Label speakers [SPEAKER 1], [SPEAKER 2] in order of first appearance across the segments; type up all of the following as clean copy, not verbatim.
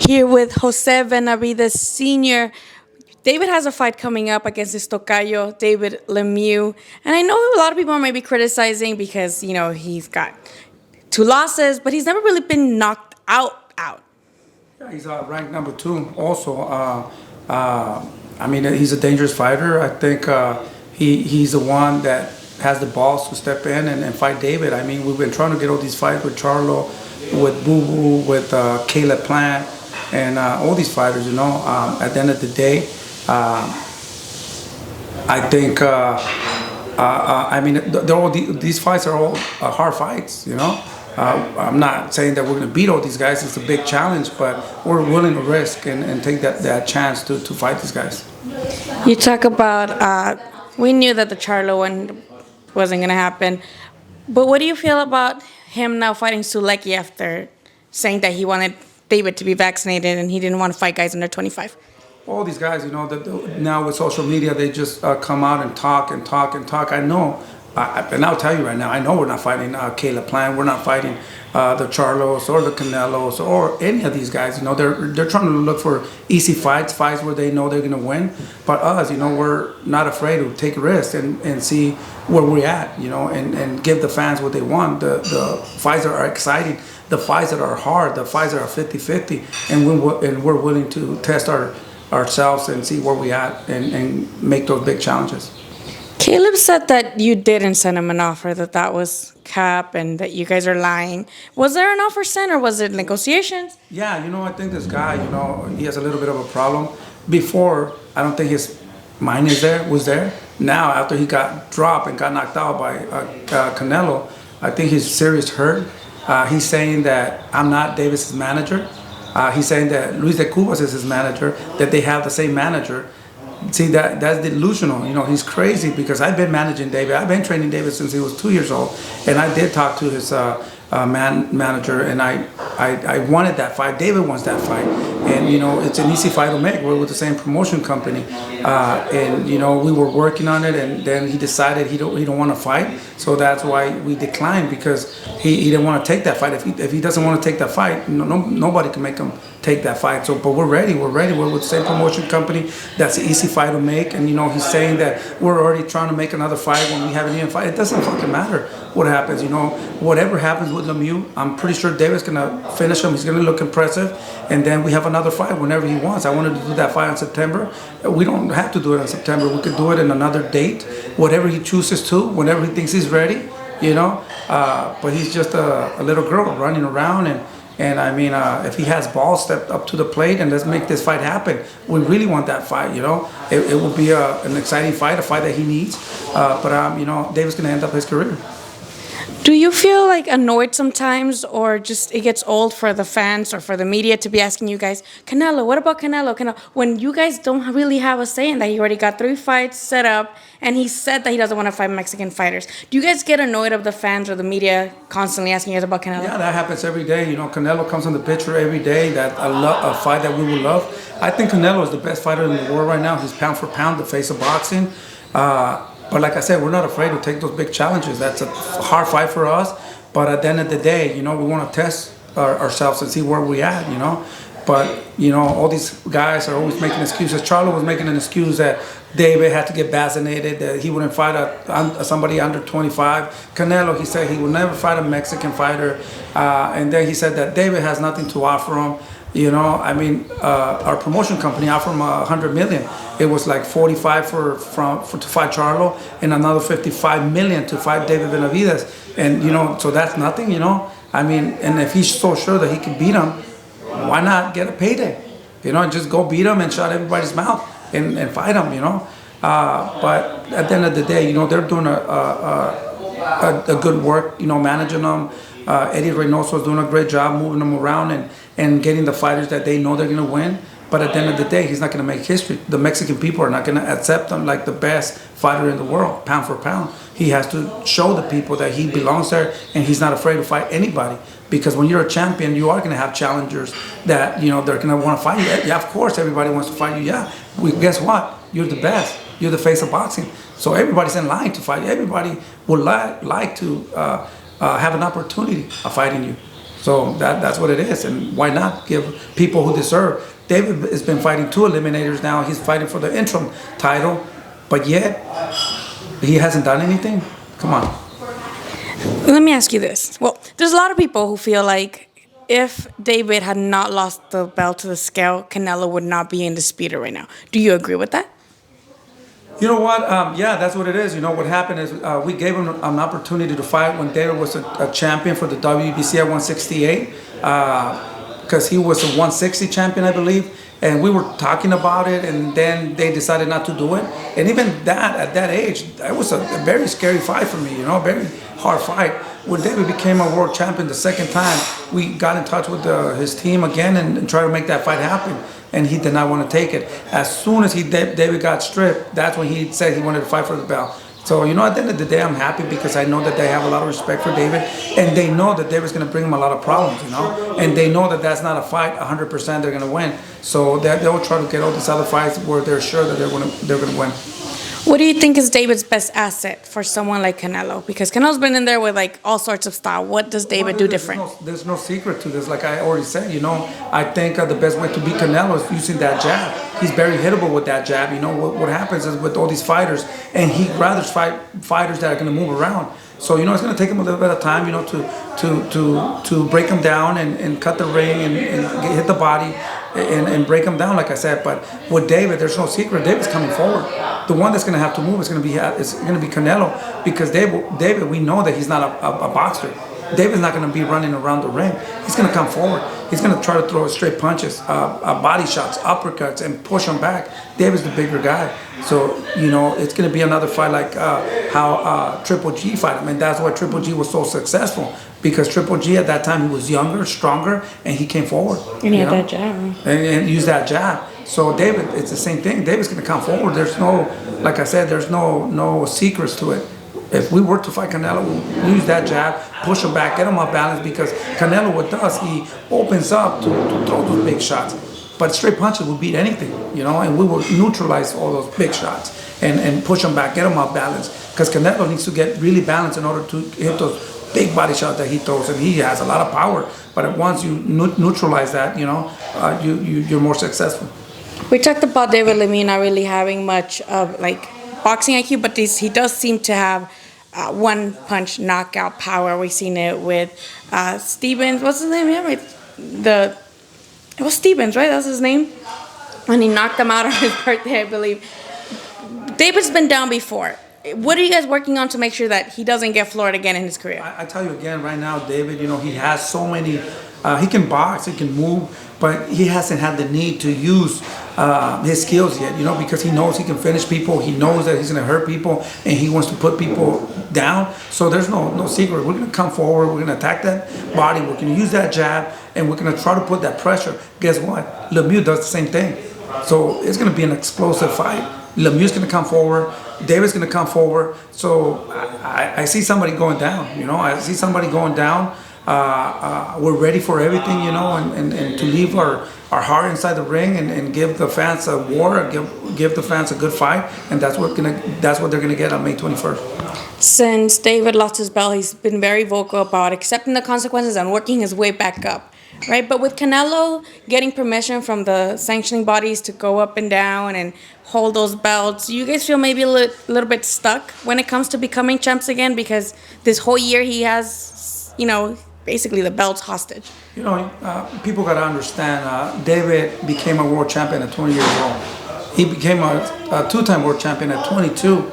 [SPEAKER 1] Here with Jose Benavidez Sr. David has a fight coming up against his tocayo, David Lemieux. And I know a lot of people might be criticizing because, he's got two losses, but he's never really been knocked out.
[SPEAKER 2] Yeah, he's ranked number two also. He's a dangerous fighter. I think he's the one that has the balls to step in and fight David. I mean, we've been trying to get all these fights with Charlo, with Boo Boo, with Canelo and Plant, and all these fighters, at the end of the day, I think, these fights are all hard fights, I'm not saying that we're going to beat all these guys. It's a big challenge, but we're willing to risk and take that chance to fight these guys.
[SPEAKER 1] You talk about, we knew that the Charlo one wasn't going to happen, but what do you feel about him now fighting Sulecki after saying that he wanted David to be vaccinated and he didn't want to fight guys under 25?
[SPEAKER 2] All these guys, now with social media, they just come out and talk. I know, and I'll tell you right now, I know we're not fighting Caleb Plant. We're not fighting the Charlos or the Canelos or any of these guys. They're trying to look for easy fights where they know they're going to win. But us, we're not afraid to take risks and see where we're at, and give the fans what they want. The fights that are exciting, the fights that are hard, the fights that are 50-50, and we're willing to test ourselves and see where we at and make those big challenges.
[SPEAKER 1] Caleb said that you didn't send him an offer, that was cap and that you guys are lying. Was there an offer sent or was it negotiations?
[SPEAKER 2] Yeah, I think this guy, he has a little bit of a problem. Before, I don't think his mind was there. Now, after he got dropped and got knocked out by Canelo, I think he's serious hurt. He's saying that I'm not Davis' manager. He's saying that Luis de Cubas is his manager, that they have the same manager. See, that's delusional. He's crazy because I've been managing David. I've been training David since he was 2 years old. And I did talk to his manager, and I wanted that fight. David wants that fight. And, it's an easy fight to make. We're with the same promotion company. We were working on it, and then he decided he don't want to fight. So that's why we declined, because he didn't want to take that fight. If he doesn't want to take that fight, nobody can make him take that fight. So, but we're ready. We're with the same promotion company. That's an easy fight to make. And, he's saying that we're already trying to make another fight when we haven't even fight. It doesn't fucking matter what happens. Whatever happens with Lemieux, I'm pretty sure David's going to finish him. He's going to look impressive. And then we have another fight whenever he wants. I wanted to do that fight in September. We don't have to do it in September. We could do it in another date, whatever he chooses to, whenever he thinks he's ready, But he's just a little girl running around. And if he has balls, step up to the plate and let's make this fight happen. We really want that fight, It will be an exciting fight, a fight that he needs. David's going to end up his career.
[SPEAKER 1] Do you feel annoyed sometimes, or just it gets old for the fans or for the media to be asking you guys, Canelo, what about Canelo? When you guys don't really have a say in that? He already got 3 fights set up, and he said that he doesn't want to fight Mexican fighters. Do you guys get annoyed of the fans or the media constantly asking you guys about Canelo?
[SPEAKER 2] Yeah, that happens every day. Canelo comes on the picture every day. A fight that we will love. I think Canelo is the best fighter in the world right now. He's pound for pound the face of boxing. But like I said, we're not afraid to take those big challenges. That's a hard fight for us. But at the end of the day, we want to test ourselves and see where we're at, But, all these guys are always making excuses. Charlo was making an excuse that David had to get vaccinated, that he wouldn't fight somebody under 25. Canelo, he said he would never fight a Mexican fighter. And then he said that David has nothing to offer him. Our promotion company offered him $100 million. It was like 45 to fight Charlo, and another 55 million to fight David Benavidez. And so that's nothing. And if he's so sure that he can beat him, why not get a payday? Just go beat him and shut everybody's mouth and fight him. But at the end of the day, they're doing a good work. Managing them. Eddie Reynoso is doing a great job moving them around and getting the fighters that they know they're going to win. But at the end of the day, he's not going to make history. The Mexican people are not going to accept him like the best fighter in the world, pound for pound. He has to show the people that he belongs there, and he's not afraid to fight anybody. Because when you're a champion, you are going to have challengers that, they're going to want to fight you. Yeah, of course, everybody wants to fight you. Yeah, guess what? You're the best. You're the face of boxing. So everybody's in line to fight you. Everybody would like to have an opportunity of fighting you. So that's what it is. And why not give people who deserve? David has been fighting 2 eliminators now. He's fighting for the interim title, but yet he hasn't done anything. Come on.
[SPEAKER 1] Let me ask you this. Well, there's a lot of people who feel like if David had not lost the belt to the scale, Canelo would not be undisputed right now. Do you agree with that?
[SPEAKER 2] You know what? Yeah, that's what it is. You know, what happened is we gave him an opportunity to fight when David was a champion for the WBC at 168, because he was a 160 champion, I believe. And we were talking about it, and then they decided not to do it. And even that, at that age, that was a very scary fight for me, you know, very hard fight. When David became a world champion the second time, we got in touch with his team again and tried to make that fight happen. And he did not want to take it. As soon as David got stripped, that's when he said he wanted to fight for the belt. So, you know, at the end of the day, I'm happy because I know that they have a lot of respect for David, and they know that David's going to bring him a lot of problems, you know, and they know that that's not a fight 100% they're going to win. So they'll try to get all these other fights where they're sure that they're going to win.
[SPEAKER 1] What do you think is David's best asset for someone like Canelo? Because Canelo's been in there with like all sorts of style. What does David do different?
[SPEAKER 2] There's no secret to this. Like I already said, you know, I think the best way to beat Canelo is using that jab. He's very hittable with that jab. You know, what happens is with all these fighters, and he'd rather fight fighters that are going to move around. So, you know, it's going to take him a little bit of time, you know, to break him down and cut the ring and hit the body and break him down, like I said. But with David, there's no secret. David's coming forward. The one that's going to have to move is going to be Canelo, because David, we know that he's not a boxer. David's not going to be running around the ring. He's going to come forward. He's going to try to throw straight punches, body shots, uppercuts, and push him back. David's the bigger guy. So, you know, it's going to be another fight like how Triple G fought him. And that's why Triple G was so successful, because Triple G at that time, he was younger, stronger, and he came forward.
[SPEAKER 1] And he had that jab.
[SPEAKER 2] And used that jab. So David, it's the same thing. David's going to come forward. There's no, like I said, there's no secrets to it. If we were to fight Canelo, we'll use that jab, push him back, get him off balance, because Canelo, what does, he opens up to throw those big shots. But straight punches will beat anything, you know, and we will neutralize all those big shots and push him back, get him off balance. Because Canelo needs to get really balanced in order to hit those big body shots that he throws, and he has a lot of power. But once you neutralize that, you know, you're more successful.
[SPEAKER 1] We talked about David Lemieux not really having much of like boxing IQ, but he does seem to have one punch knockout power. We've seen it with Stevens. What's his name? Yeah, right. It was Stevens, right? That's his name. And he knocked him out on his birthday, I believe. David's been down before. What are you guys working on to make sure that he doesn't get floored again in his career?
[SPEAKER 2] I tell you again, right now, David, you know, he has so many. He can box, he can move, but he hasn't had the need to use his skills yet, you know, because he knows he can finish people. He knows that he's going to hurt people, and he wants to put people down. So there's no secret. We're going to come forward. We're going to attack that body. We're going to use that jab, and we're going to try to put that pressure. Guess what? Lemieux does the same thing. So it's going to be an explosive fight. Lemieux's going to come forward. David's going to come forward. So I see somebody going down, you know. I see somebody going down. We're ready for everything, you know, and to leave our heart inside the ring and give the fans a war, give the fans a good fight, and that's what they're gonna get on May 21st.
[SPEAKER 1] Since David lost his belt, he's been very vocal about accepting the consequences and working his way back up, right? But with Canelo getting permission from the sanctioning bodies to go up and down and hold those belts, do you guys feel maybe a little bit stuck when it comes to becoming champs again? Because this whole year he has, you know, basically the belt's hostage.
[SPEAKER 2] You know, people got to understand, David became a world champion at 20 years old. He became a two-time world champion at 22.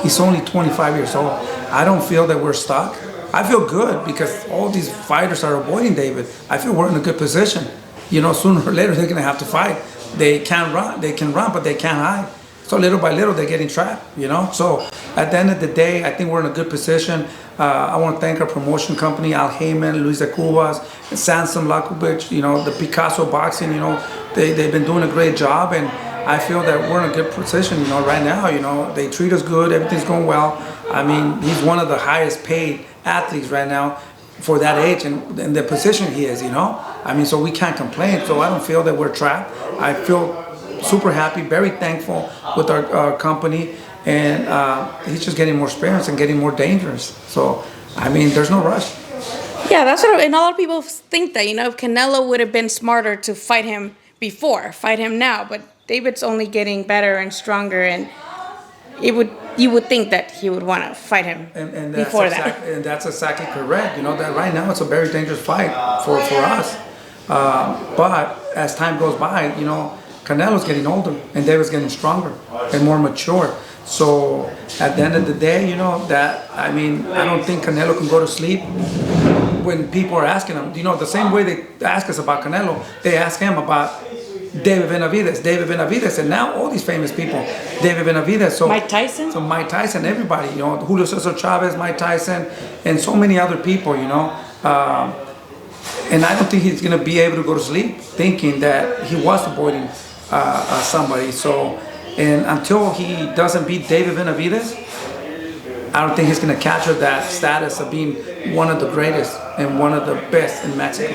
[SPEAKER 2] He's only 25 years old. I don't feel that we're stuck. I feel good because all these fighters are avoiding David. I feel we're in a good position. You know, sooner or later they're going to have to fight. They can't run. They can run, but they can't hide. So little by little, they're getting trapped, you know? So at the end of the day, I think we're in a good position. I want to thank our promotion company, Al Heyman, Luisa Cubas, Sansom Lakovic, you know, the Picasso Boxing, you know, they've been doing a great job. And I feel that we're in a good position, you know, right now. You know, they treat us good. Everything's going well. I mean, he's one of the highest paid athletes right now for that age and the position he is, you know? I mean, so we can't complain. So I don't feel that we're trapped. I feel super happy, very thankful with our company, and he's just getting more experience and getting more dangerous. So, I mean, there's no rush.
[SPEAKER 1] Yeah, that's what, and a lot of people think that, if Canelo would have been smarter to fight him before, fight him now, but David's only getting better and stronger, and you would think that he would want to fight him
[SPEAKER 2] and
[SPEAKER 1] before that.
[SPEAKER 2] And that's exactly correct. That right now it's a very dangerous fight for us. But as time goes by, Canelo's getting older and David's getting stronger and more mature. So at the end of the day, I don't think Canelo can go to sleep when people are asking him. The same way they ask us about Canelo, they ask him about David Benavidez, and now all these famous people, David Benavidez,
[SPEAKER 1] Mike Tyson,
[SPEAKER 2] everybody, Julio Cesar Chavez, Mike Tyson, and so many other people, and I don't think he's gonna be able to go to sleep thinking that he was avoiding somebody. So, and until he doesn't beat David Benavidez, I don't think he's gonna capture that status of being one of the greatest and one of the best in Mexico.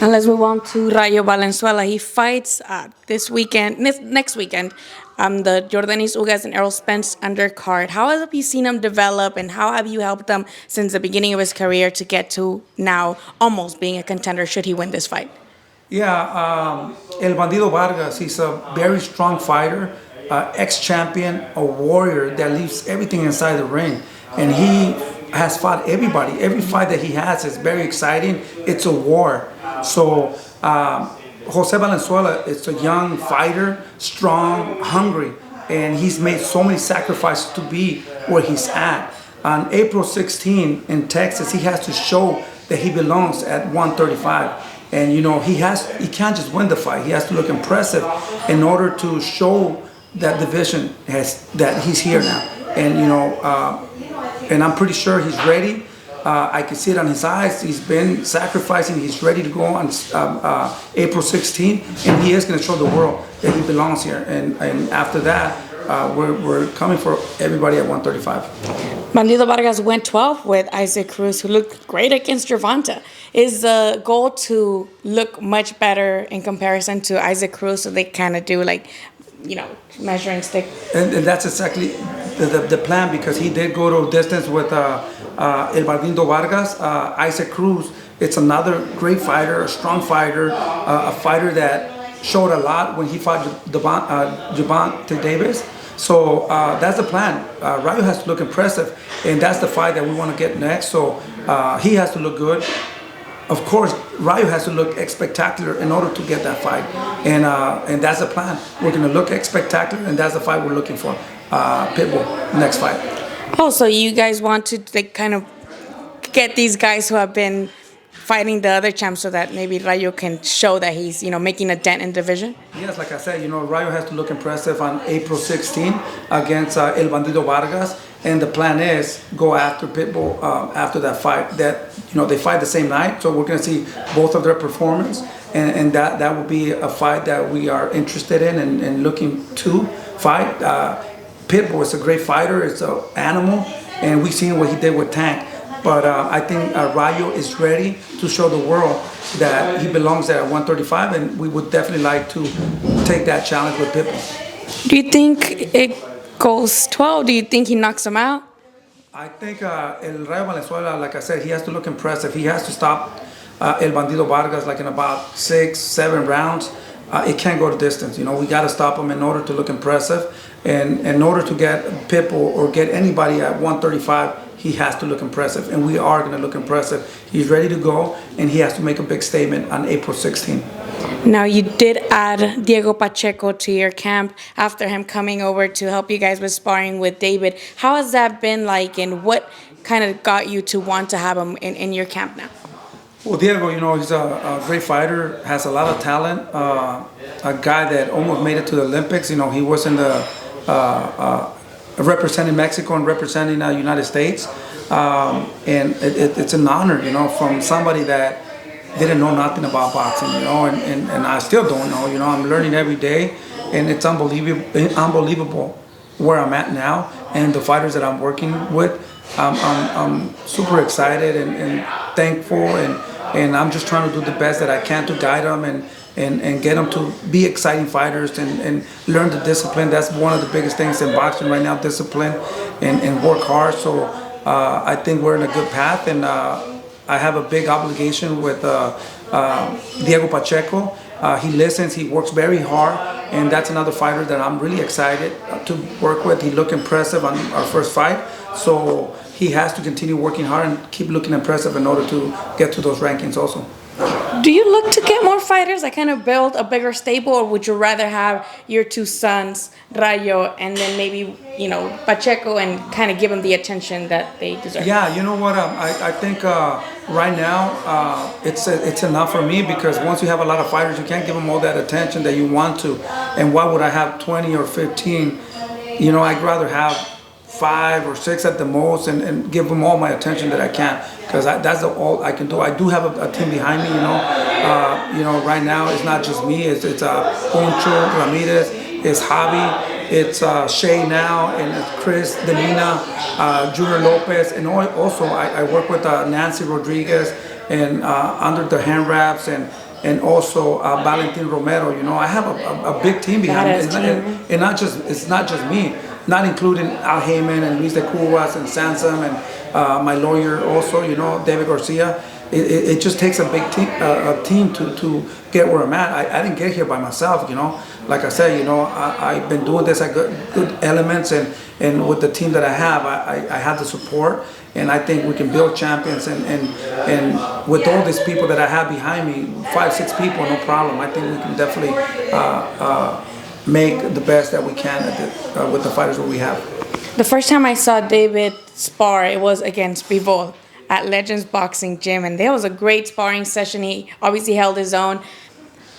[SPEAKER 1] Now let's move on to Rayo Valenzuela. He fights next weekend, the Jordanis Ugas and Errol Spence undercard. How have you seen him develop, and how have you helped him since the beginning of his career to get to now almost being a contender should he win this fight?
[SPEAKER 2] Yeah, El Bandido Vargas, he's a very strong fighter, ex-champion, a warrior that leaves everything inside the ring. And he has fought everybody. Every fight that he has is very exciting. It's a war. So Jose Valenzuela is a young fighter, strong, hungry, and he's made so many sacrifices to be where he's at. On April 16 in Texas, he has to show that he belongs at 135. And he can't just win the fight. He has to look impressive in order to show that division that he's here now. And and I'm pretty sure he's ready. I can see it on his eyes. He's been sacrificing. He's ready to go on April 16, and he is going to show the world that he belongs here. And after that, we're coming for everybody at 135.
[SPEAKER 1] Bandido Vargas went 12 with Isaac Cruz, who looked great against Gervonta. Is the goal to look much better in comparison to Isaac Cruz, so they kind of do measuring stick?
[SPEAKER 2] And that's exactly the plan, because he did go to distance with El Bandido Vargas. Isaac Cruz, it's another great fighter, a strong fighter, a fighter that showed a lot when he fought Gervonta Davis. So that's the plan. Rayo has to look impressive, and that's the fight that we want to get next. So he has to look good. Of course, Rayo has to look spectacular in order to get that fight, and that's the plan. We're going to look spectacular, and that's the fight we're looking for. Pitbull, next fight.
[SPEAKER 1] Oh, so you guys want to kind of get these guys who have been fighting the other champs so that maybe Rayo can show that he's, making a dent in division?
[SPEAKER 2] Yes, like I said, Rayo has to look impressive on April 16 against El Bandido Vargas, and the plan is go after Pitbull after that fight. That they fight the same night, so we're going to see both of their performance, and that will be a fight that we are interested in and looking to fight. Pitbull is a great fighter, it's an animal, and we've seen what he did with Tank. But I think Rayo is ready to show the world that he belongs at 135, and we would definitely like to take that challenge with Pitbull.
[SPEAKER 1] Do you think it goes 12? Do you think he knocks him out?
[SPEAKER 2] I think El Rayo Valenzuela, like I said, he has to look impressive. He has to stop El Bandido Vargas like in about 6-7 rounds. It can't go to distance. We got to stop him in order to look impressive. And in order to get Pitbull or get anybody at 135, he has to look impressive. And we are going to look impressive. He's ready to go, and he has to make a big statement on April 16.
[SPEAKER 1] Now, you did add Diego Pacheco to your camp after him coming over to help you guys with sparring with David. How has that been like, and what kind of got you to want to have him in your camp now?
[SPEAKER 2] Well, Diego, he's a great fighter, has a lot of talent, a guy that almost made it to the Olympics. He was in the representing Mexico and representing the United States. And it's an honor, from somebody that didn't know nothing about boxing, and I still don't know, I'm learning every day, and it's unbelievable where I'm at now and the fighters that I'm working with. I'm super excited and thankful, and I'm just trying to do the best that I can to guide them and get them to be exciting fighters and learn the discipline. That's one of the biggest things in boxing right now, discipline and work hard. So I think we're in a good path, and I have a big obligation with Diego Pacheco. He listens, he works very hard, and that's another fighter that I'm really excited to work with. He looked impressive on our first fight, so he has to continue working hard and keep looking impressive in order to get to those rankings also.
[SPEAKER 1] Do you look to get more fighters, like kind of build a bigger stable, or would you rather have your two sons, Rayo, and then maybe, Pacheco, and kind of give them the attention that they deserve?
[SPEAKER 2] Yeah, you know what? I think right now it's enough for me, because once you have a lot of fighters, you can't give them all that attention that you want to. And why would I have 20 or 15? I'd rather have 5 or 6 at the most, and give them all my attention that I can, because that's all I can do. I do have a team behind me. Right now it's not just me. It's Poncho Ramirez, it's Javi, it's Shay now, and it's Chris Delina, Junior Lopez, and also I work with Nancy Rodriguez and under the hand wraps, and also Valentin Romero. I have a big team behind me, and it's not just me. Not including Al Heyman and Luis de Cubas and Sansam and my lawyer also, David Garcia. It just takes a big team to get where I'm at. I didn't get here by myself, Like I said, I've been doing this at good elements, and with the team that I have, I have the support, and I think we can build champions. And with all these people that I have behind me, 5, 6 people, no problem. I think we can definitely make the best that we can with the fighters that we have.
[SPEAKER 1] The first time I saw David spar, it was against Bivol at Legends Boxing Gym, and there was a great sparring session. He obviously held his own.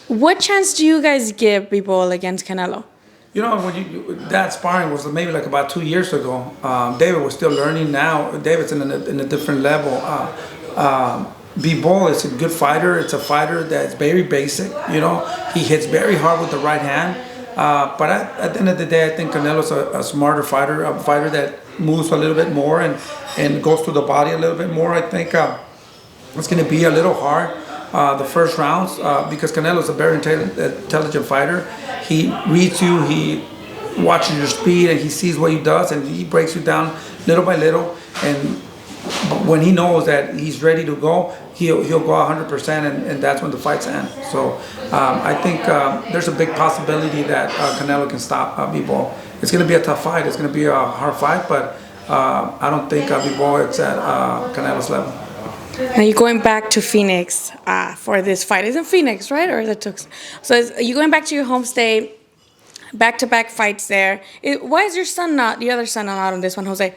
[SPEAKER 1] What chance do you guys give Bivol against Canelo?
[SPEAKER 2] When that sparring was maybe like about 2 years ago. David was still learning. Now David's in a different level. Bivol is a good fighter. It's a fighter that's very basic. He hits very hard with the right hand. But at the end of the day, I think Canelo's a smarter fighter, a fighter that moves a little bit more and goes to the body a little bit more. I think it's going to be a little hard the first rounds because Canelo's a very intelligent fighter. He reads you, he watches your speed, and he sees what he does, and he breaks you down little by little. And when he knows that he's ready to go, he'll go 100%, and that's when the fights end. So I think there's a big possibility that Canelo can stop Bivol. It's going to be a tough fight. It's going to be a hard fight, but I don't think Bivol is at Canelo's level.
[SPEAKER 1] Now you're going back to Phoenix for this fight. It's in Phoenix, right? Or is it Tucson? So you're going back to your home state, back-to-back fights there. Why is your son the other son not on this one, Jose?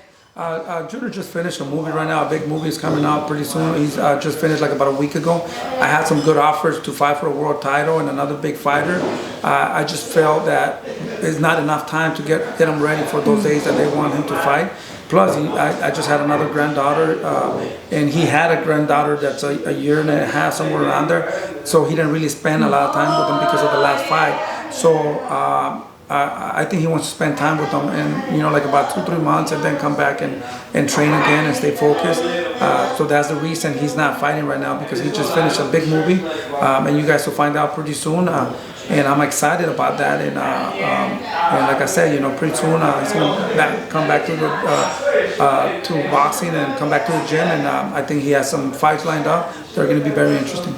[SPEAKER 2] Junior just finished a movie right now. A big movie is coming out pretty soon. He's just finished like about a week ago. I had some good offers to fight for a world title and another big fighter. I just felt that there's not enough time to get him ready for those days that they want him to fight. Plus, I just had another granddaughter, and he had a granddaughter that's a year and a half, somewhere around there. So he didn't really spend a lot of time with them because of the last fight. So I think he wants to spend time with them, and like about 2-3 months, and then come back and train again and stay focused. So that's the reason he's not fighting right now, because he just finished a big movie, and you guys will find out pretty soon. And I'm excited about that. And like I said, pretty soon he's gonna come back to boxing and come back to the gym. And I think he has some fights lined up. They're going to be very interesting.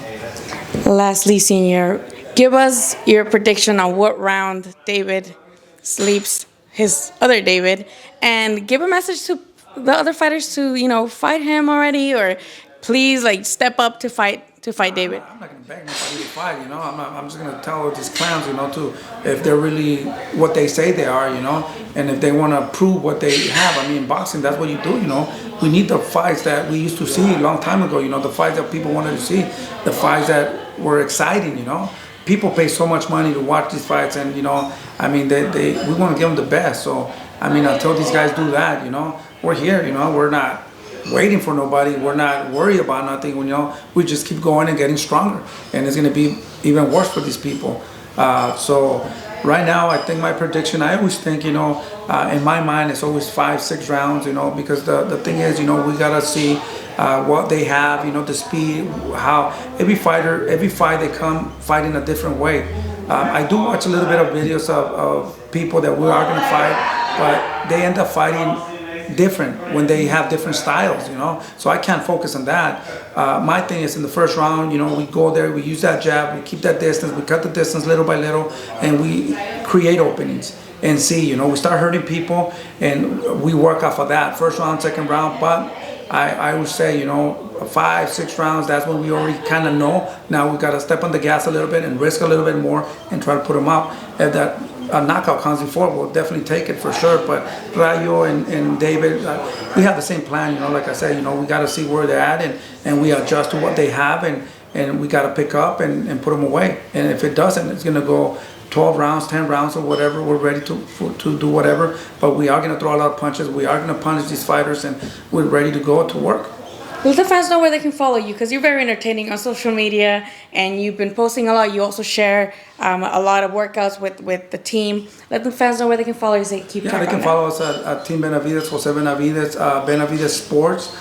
[SPEAKER 1] Lastly, Senior, give us your prediction on what round David sleeps his other David, and give a message to the other fighters to fight him already, or please step up to fight David.
[SPEAKER 2] I'm not going to beg nobody to fight. I'm just going to tell these clowns, if they're really what they say they are, and if they want to prove what they have. I mean, boxing, that's what you do. We need the fights that we used to see a long time ago. The fights that people wanted to see, the fights that were exciting. People pay so much money to watch these fights, and I mean, we want to give them the best. So I mean, until these guys do that, we're here. We're not waiting for nobody. We're not worried about nothing. We just keep going and getting stronger, and it's going to be even worse for these people. So right now, I think my prediction, I always think, in my mind, it's always 5-6 rounds, because the thing is, we got to see what they have, the speed, how every fight they come fighting a different way. I do watch a little bit of videos of people that we are going to fight, but they end up fighting different when they have different styles, you know. So I can't focus on that. My thing is in the first round, you know, we go there, we use that jab, we keep that distance, we cut the distance little by little, and we create openings and see, you know, we start hurting people and we work off of that. First round, second round, but I would say, you know, 5, 6 rounds, that's when we already kind of know. Now we got to step on the gas a little bit and risk a little bit more and try to put them out. If that knockout comes before, we'll definitely take it for sure. But Rayo and David, we have the same plan, you know, like I said, you know, we got to see where they're at and we adjust to what they have and we got to pick up and put them away. And if it doesn't, it's going to go 12 rounds, 10 rounds or whatever. We're ready to do whatever, but we are going to throw a lot of punches. We are going to punish these fighters and we're ready to go to work.
[SPEAKER 1] Let the fans know where they can follow you, because you're very entertaining on social media and you've been posting a lot. You also share a lot of workouts with the team. Let the fans know where they can follow you so they keep track.
[SPEAKER 2] Yeah, they can follow us at Team Benavidez, Jose Benavidez, Benavidez Sports.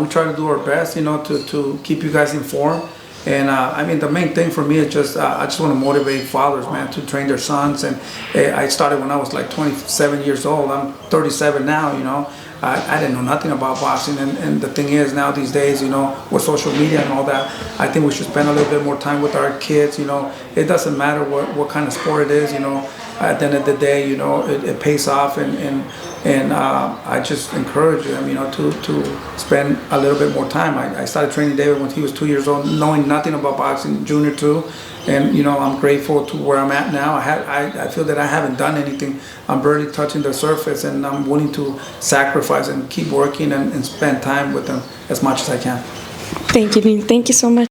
[SPEAKER 2] We try to do our best, you know, to keep you guys informed. And I mean, the main thing for me is just I just want to motivate fathers, man, to train their sons. And I started when I was like 27 years old. I'm 37 now, you know. I didn't know nothing about boxing, and the thing is now these days, you know, with social media and all that, I think we should spend a little bit more time with our kids, you know. It doesn't matter what kind of sport it is, you know. At the end of the day, you know, it pays off, and I just encourage them, you know, to spend a little bit more time. I started training David when he was 2 years old, knowing nothing about boxing, junior too. And, you know, I'm grateful to where I'm at now. I feel that I haven't done anything. I'm barely touching the surface, and I'm willing to sacrifice and keep working and spend time with them as much as I can.
[SPEAKER 1] Thank you, Dean. Thank you so much.